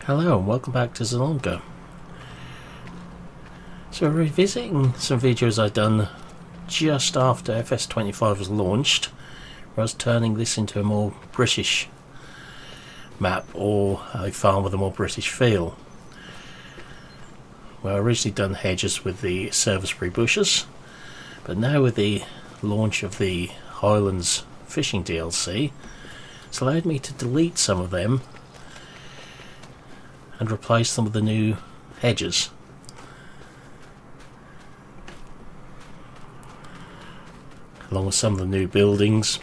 Hello and welcome back to Zielonka. So we're revisiting some videos I've done just after FS25 was launched, where I was turning this into a more British map, or a farm with a more British feel. Well, I originally done hedges with the service-free bushes, but now with the launch of the Highlands Fishing DLC, it's allowed me to delete some of them and replace them with the new hedges. Along with some of the new buildings.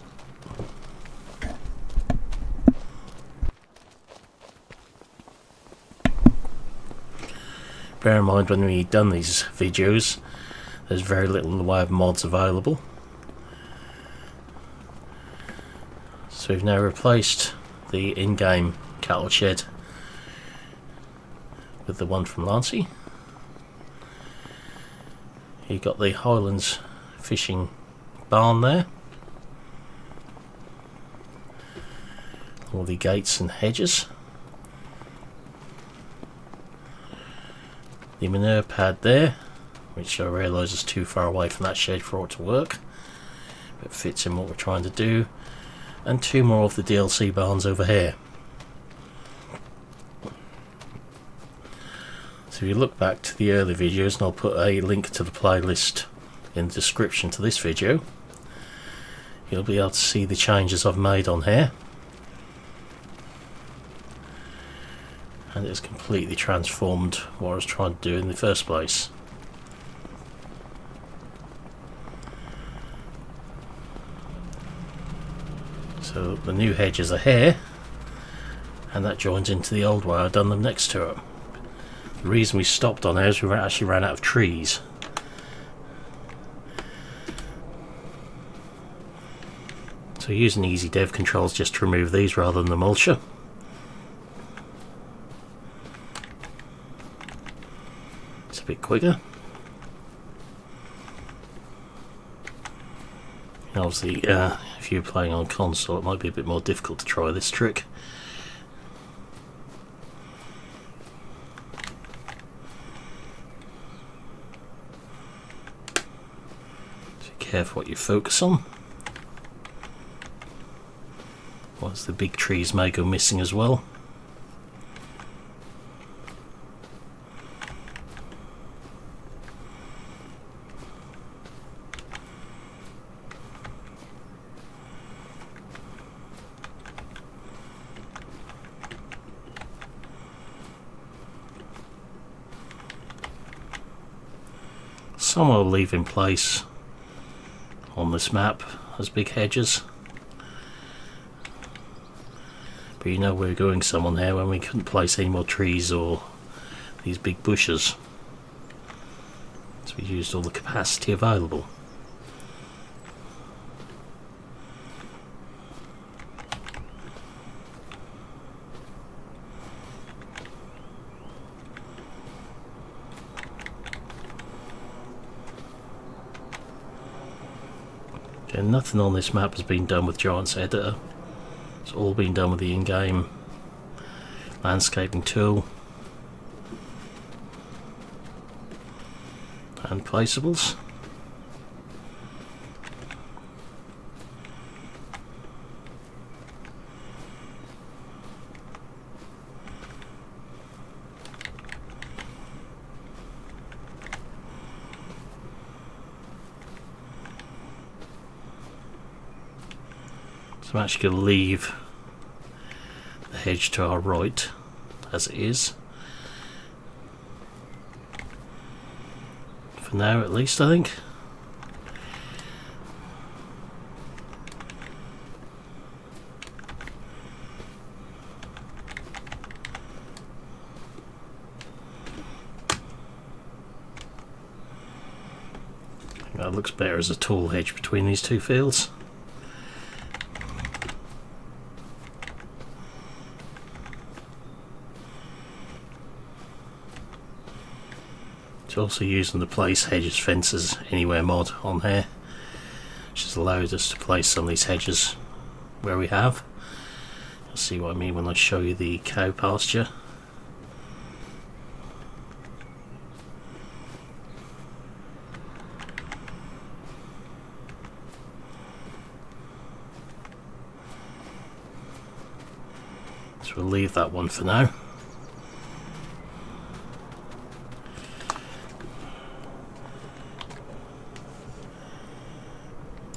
Bear in mind, when we've done these videos, there's very little in the way of mods available. So we've now replaced the in-game cattle shed with the one from Lancy. You've got the Highlands fishing barn there, all the gates and hedges, the manure pad there, which I realise is too far away from that shed for it to work, but fits in what we're trying to do, and two more of the DLC barns over here. So if you look back to the early videos, and I'll put a link to the playlist in the description to this video, you'll be able to see the changes I've made on here, and it's completely transformed what I was trying to do in the first place. So the new hedges are here, and that joins into the old way I've done them next to it. The reason we stopped on there is we actually ran out of trees. So using easy dev controls just to remove these rather than the mulcher. It's a bit quicker. And obviously, if you're playing on console, it might be a bit more difficult to try this trick. Careful what you focus on. Once the big trees may go missing as well. Some I'll leave in place on this map as big hedges, but you know we're going some on here when we couldn't place any more trees or these big bushes, so we used all the capacity available. And nothing on this map has been done with Giant's Editor. It's all been done with the in-game landscaping tool and placeables. I'm actually going to leave the hedge to our right as it is for now, at least, I think. That looks better as a tall hedge between these two fields. It's also using the place hedges fences anywhere mod on here, which has allowed us to place some of these hedges where we have. You'll see what I mean when I show you the cow pasture. So we'll leave that one for now.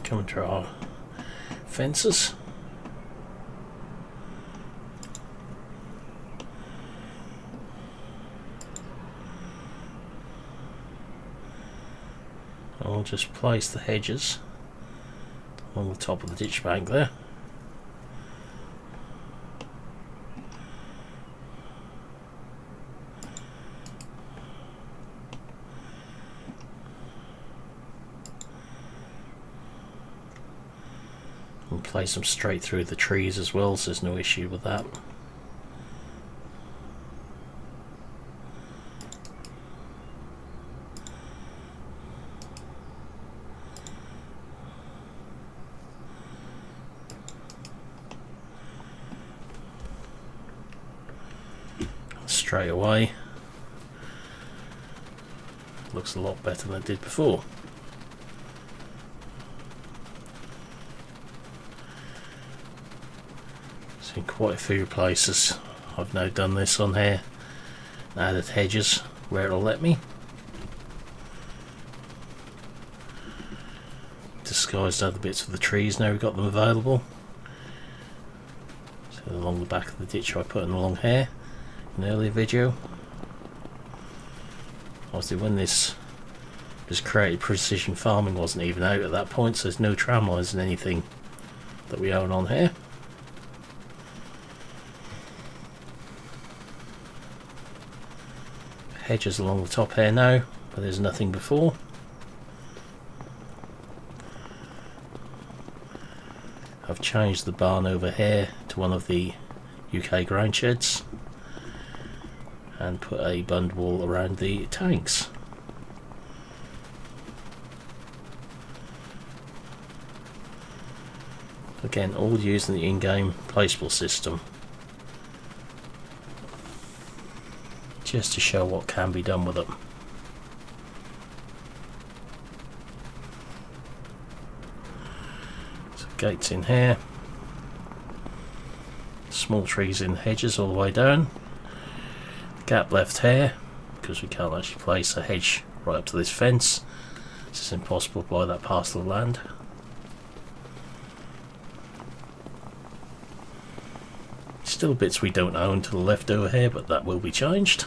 Coming to our fences. I'll just place the hedges along the top of the ditch bank there. And place them straight through the trees as well, so there's no issue with that. Straight away, looks a lot better than it did before. So in quite a few places I've now done this on here, added hedges where it'll let me, disguised other bits of the trees now we've got them available. So along the back of the ditch I put in along here an earlier video. Obviously when this was created, precision farming wasn't even out at that point, so there's no tram lines in anything that we own on here. Hedges along the top here now, but there's nothing before. I've changed the barn over here to one of the UK ground sheds and put a bund wall around the tanks. Again, all using the in-game placeable system, just to show what can be done with them. So gates in here, small trees in hedges all the way down. Gap left here because we can't actually place a hedge right up to this fence. It's impossible to buy that parcel of land. Still bits we don't own to the left over here, but that will be changed.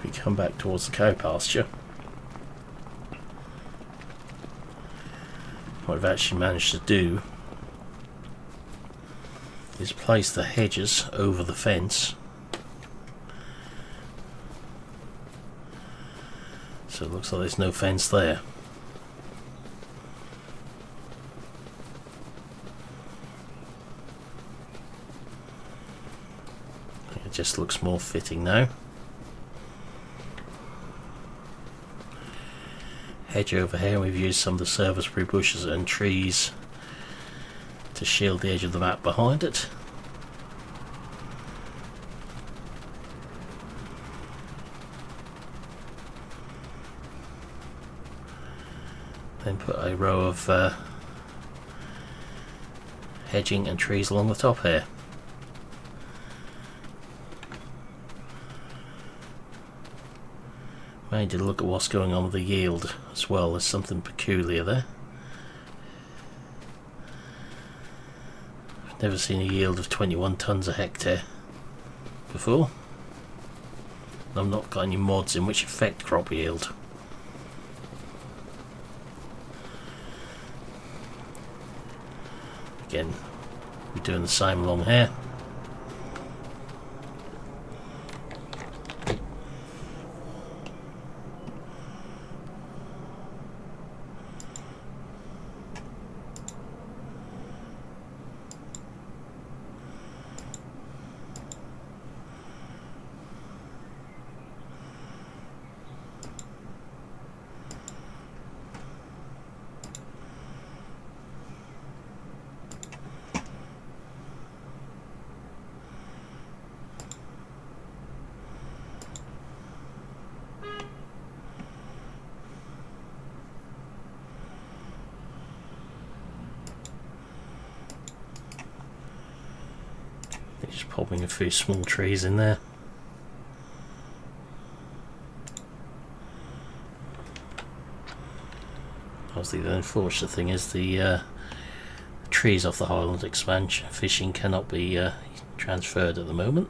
We come back towards the cow pasture. What I've actually managed to do is place the hedges over the fence, so it looks like there's no fence there. It just looks more fitting now. Hedge over here, we've used some of the serviceberry bushes and trees to shield the edge of the map behind it. Then put a row of hedging and trees along the top here. I need to look at what's going on with the yield as well. There's something peculiar there. I've never seen a yield of 21 tonnes a hectare before. I've not got any mods in which affect crop yield. Again, we're doing the same along here. Just popping a few small trees in there. Obviously the unfortunate thing is the trees off the Highland expansion fishing cannot be transferred at the moment.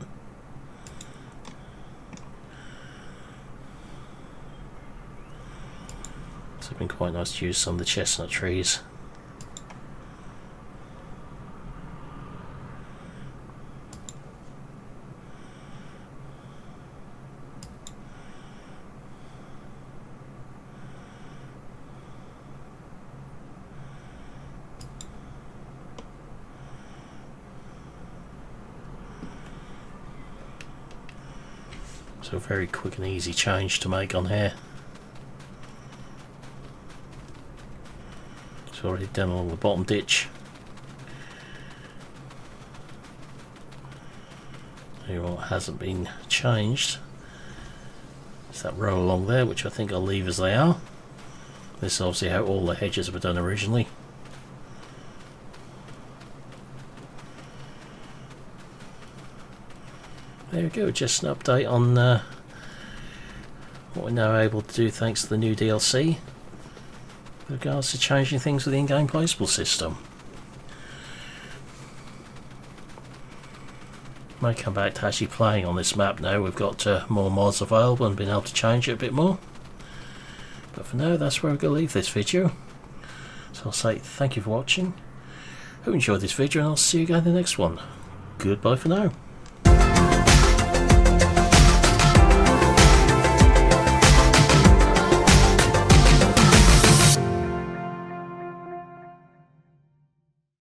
So it's been quite nice to use some of the chestnut trees. So a very quick and easy change to make on here. It's already done along the bottom ditch. Here what hasn't been changed is that row along there, which I think I'll leave as they are. This is obviously how all the hedges were done originally. There we go, just an update on what we're now able to do thanks to the new DLC with regards to changing things with the in-game placeable system. May come back to actually playing on this map now. We've got more mods available and been able to change it a bit more. But for now, that's where we're going to leave this video. So I'll say thank you for watching. Hope you enjoyed this video and I'll see you again in the next one. Goodbye for now.